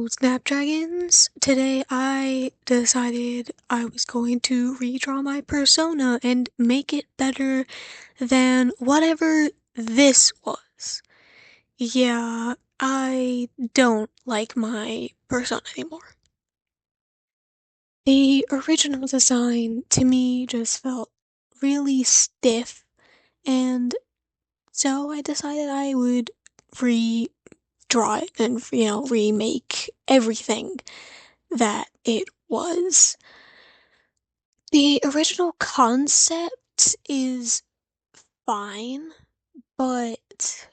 Snapdragons. Today I decided I was going to redraw my persona and make it better than whatever this was. Yeah, I don't like my persona anymore. The original design to me just felt really stiff, and so I decided I would redraw it and, remake everything that it was. The original concept is fine, but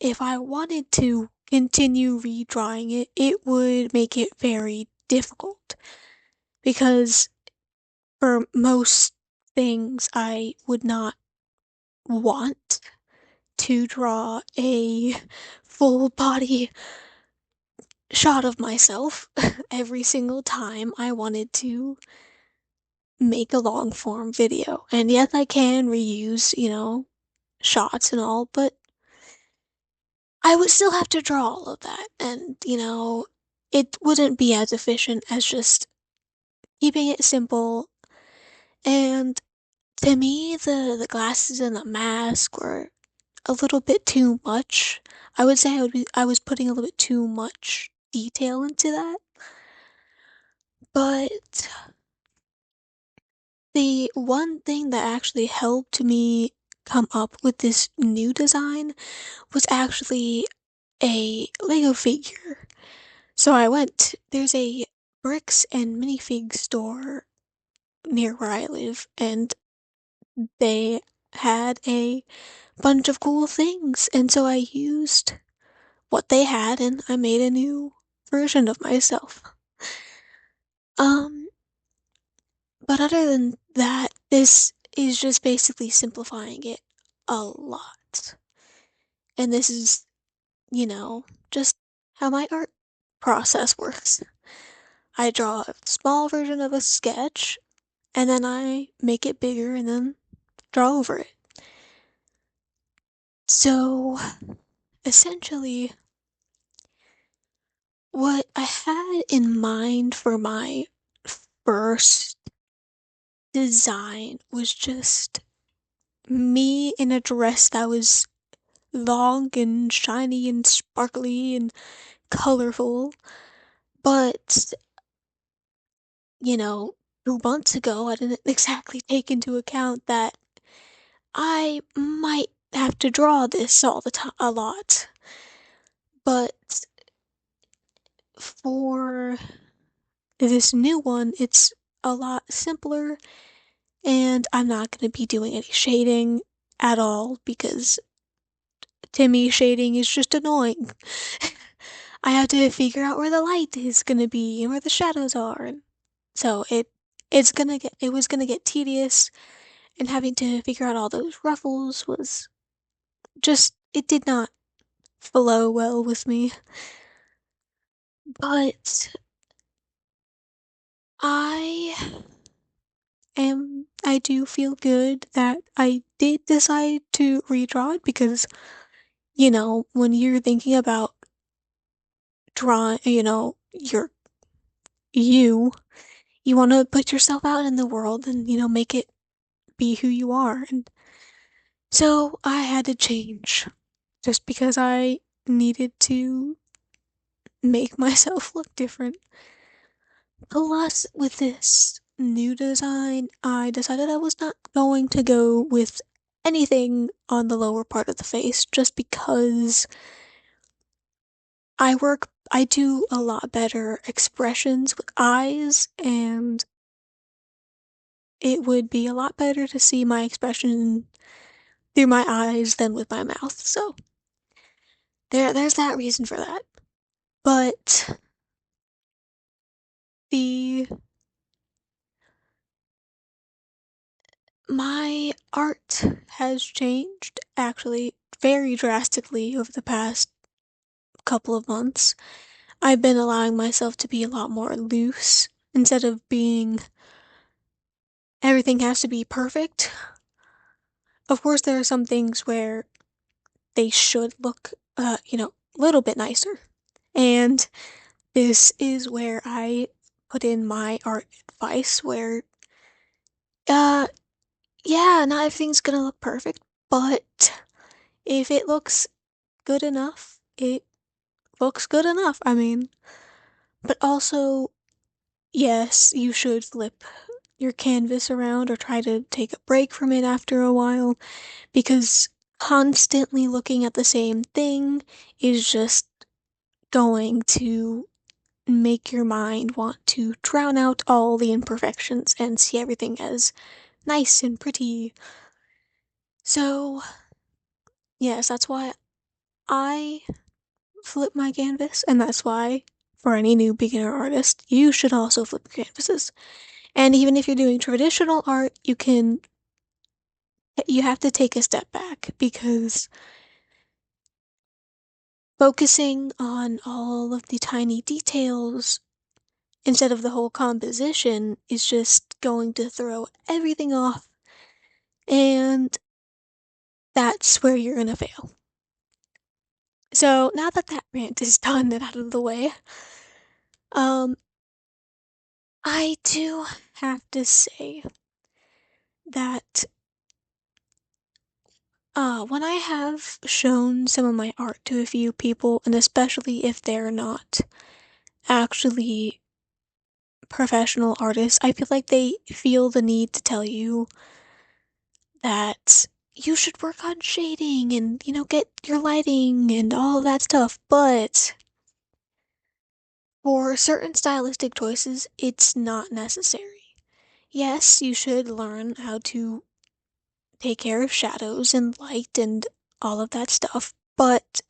if I wanted to continue redrawing it, it would make it very difficult. Because for most things, I would not want to draw a full body shot of myself every single time I wanted to make a long form video. And yes, I can reuse, shots and all, but I would still have to draw all of that. And, it wouldn't be as efficient as just keeping it simple. And to me, the glasses and the mask were a little bit too much. I would say I was putting a little bit too much detail into that. But the one thing that actually helped me come up with this new design was actually a Lego figure. So there's a bricks and minifig store near where I live, and they had a bunch of cool things. And so I used what they had and I made a new version of myself. Um, but other than that, this is just basically simplifying it a lot. And this is, just how my art process works. I draw a small version of a sketch, and then I make it bigger and then draw over it. So, essentially, what I had in mind for my first design was just me in a dress that was long and shiny and sparkly and colorful. But, 2 months ago, I didn't exactly take into account that I might have to draw this all the time, a lot. But for this new one, it's a lot simpler, and I'm not going to be doing any shading at all because to me, shading is just annoying. I have to figure out where the light is going to be and where the shadows are, and so it was gonna get tedious, and having to figure out all those ruffles was just it did not flow well with me. But I I do feel good that I did decide to redraw it because, when you're thinking about drawing, you, you want to put yourself out in the world and, make it be who you are. And so I had to change just because I needed to make myself look different. Plus, with this new design, I decided I was not going to go with anything on the lower part of the face just because I do a lot better expressions with eyes, and it would be a lot better to see my expression through my eyes than with my mouth. So, there's that reason for that. But the my art has changed actually very drastically over the past couple of months. I've been allowing myself to be a lot more loose instead of being everything has to be perfect. Of course, there are some things where they should look, a little bit nicer. And this is where I put in my art advice where, uh, yeah, not everything's gonna look perfect, but if it looks good enough, it looks good enough. I mean, but also, yes, you should flip your canvas around or try to take a break from it after a while because constantly looking at the same thing is just going to make your mind want to drown out all the imperfections and see everything as nice and pretty. So, yes, that's why I flip my canvas, and that's why, for any new beginner artist, you should also flip your canvases. And even if you're doing traditional art, you have to take a step back because focusing on all of the tiny details instead of the whole composition is just going to throw everything off, and that's where you're gonna fail. So now that that rant is done and out of the way, um, I do have to say that when I have shown some of my art to a few people, and especially if they're not actually professional artists, I feel like they feel the need to tell you that you should work on shading and, get your lighting and all of that stuff. But for certain stylistic choices, it's not necessary. Yes, you should learn how to take care of shadows and light and all of that stuff, but,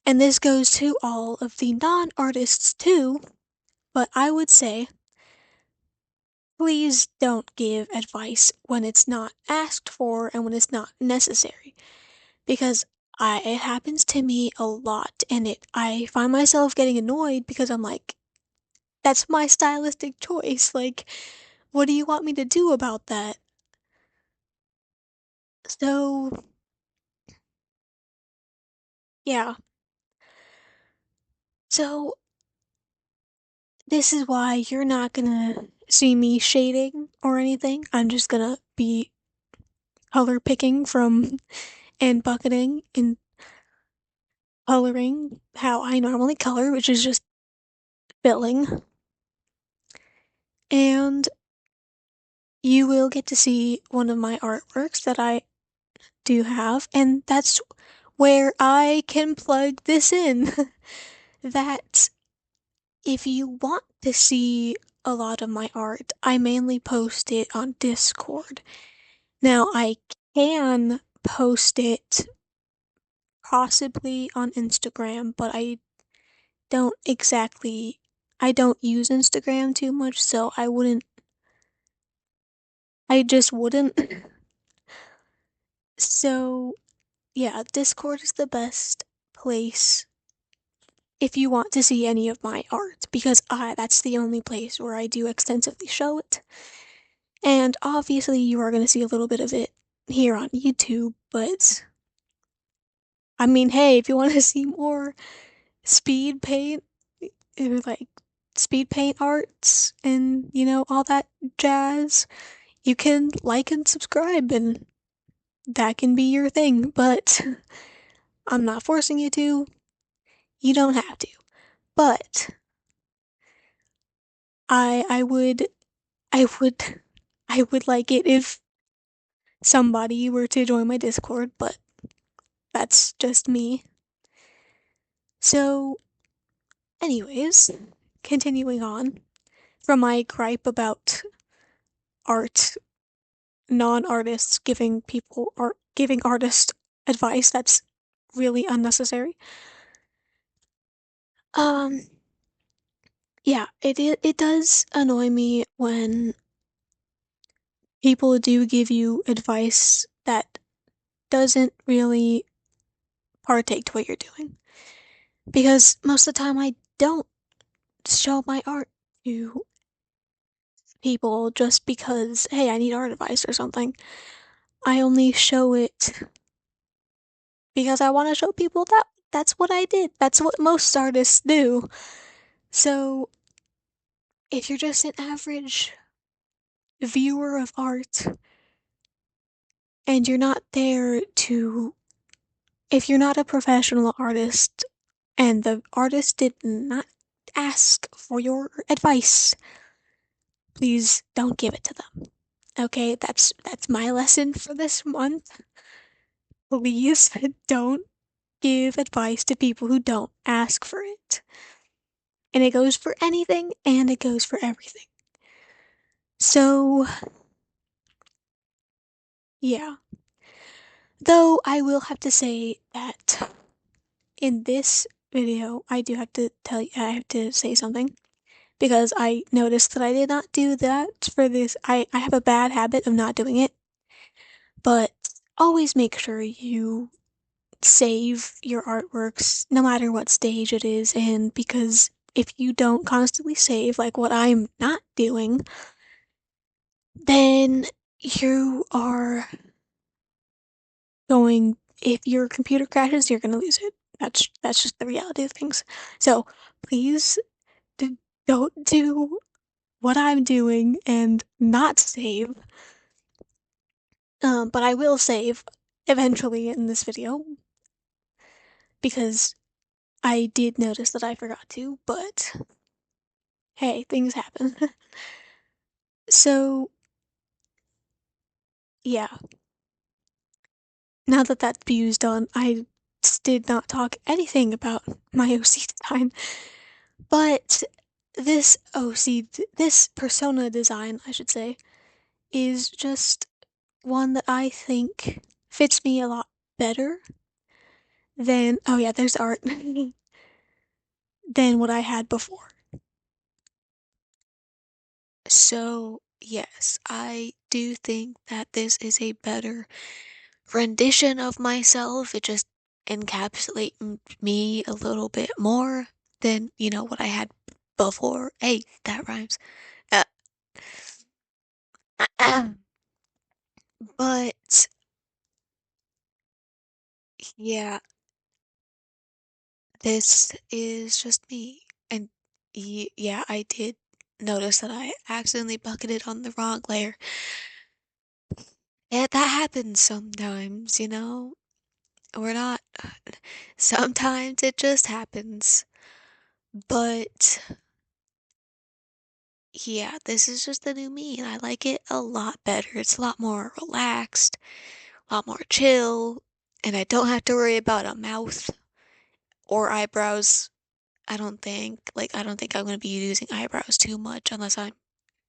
and this goes to all of the non artists too, but I would say please don't give advice when it's not asked for and when it's not necessary. Because it happens to me a lot, and I find myself getting annoyed because I'm like, that's my stylistic choice. Like, what do you want me to do about that? So, yeah. So, this is why you're not gonna see me shading or anything. I'm just gonna be color picking from and bucketing and coloring how I normally color, which is just filling. And you will get to see one of my artworks that I do have, and that's where I can plug this in. That if you want to see a lot of my art, I mainly post it on Discord. Now, I can post it possibly on Instagram, but don't exactly, I don't use Instagram too much, so I just wouldn't. So, yeah, Discord is the best place if you want to see any of my art because that's the only place where I do extensively show it. And obviously you are going to see a little bit of it here on YouTube, but I mean, hey, if you want to see more speed paint, like speed paint arts and, all that jazz, you can like and subscribe and that can be your thing, but I'm not forcing you to. You don't have to. But I I would I would I would like it if somebody were to join my Discord, but that's just me. So, anyways, continuing on from my gripe about art, non-artists giving artists advice that's really unnecessary. Um, yeah, it does annoy me when people do give you advice that doesn't really partake to what you're doing. Because most of the time I don't show my art to people just because, hey, I need art advice or something. I only show it because I want to show people that that's what I did. That's what most artists do. So, if you're just an average viewer of art and you're not there to, if you're not a professional artist and the artist did not ask for your advice, please don't give it to them. Okay, that's my lesson for this month. Please don't give advice to people who don't ask for it. And it goes for anything and it goes for everything. So, yeah. Though I will have to say that in this video, I do have to tell you, I have to say something because I noticed that I did not do that for this. I have a bad habit of not doing it, but always make sure you save your artworks no matter what stage it is in, because if you don't constantly save, like what I'm not doing, then you are going, if your computer crashes, you're gonna lose it. That's just the reality of things. So please don't do what I'm doing and not save. But I will save eventually in this video because I did notice that I forgot to, but hey, things happen. So, yeah, now that that's view's done, I did not talk anything about my OC design, but this persona design, I should say, is just one that I think fits me a lot better than, oh yeah, there's art, than what I had before. So, yes, I do think that this is a better rendition of myself. It just encapsulates me a little bit more than, what I had before. Hey, that rhymes. Uh, but yeah, this is just me. And yeah, I did notice that I accidentally bucketed on the wrong layer. Yeah, that happens sometimes, We're not, sometimes it just happens. But yeah, this is just the new me, and I like it a lot better. It's a lot more relaxed, a lot more chill, and I don't have to worry about a mouth or eyebrows. I don't think I'm gonna be using eyebrows too much unless I'm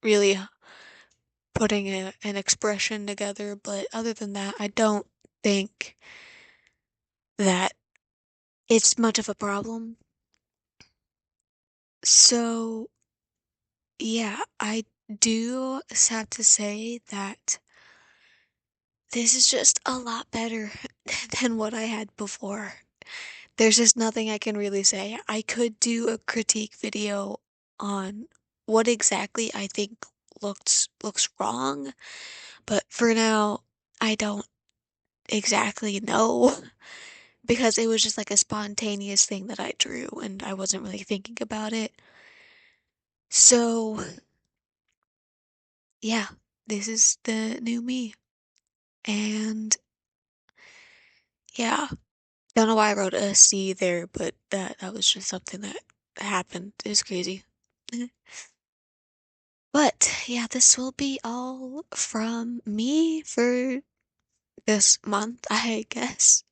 really putting an expression together. But other than that, I don't think that it's much of a problem. So, yeah, I do have to say that this is just a lot better than what I had before. There's just nothing I can really say. I could do a critique video on what exactly I think looks wrong, but for now, I don't exactly know because it was just like a spontaneous thing that I drew and I wasn't really thinking about it. So, yeah, this is the new me. And yeah, don't know why I wrote a C there, but that was just something that happened. It's crazy. But yeah, this will be all from me for this month, I guess.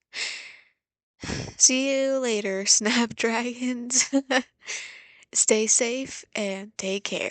See you later, Snapdragons. Stay safe and take care.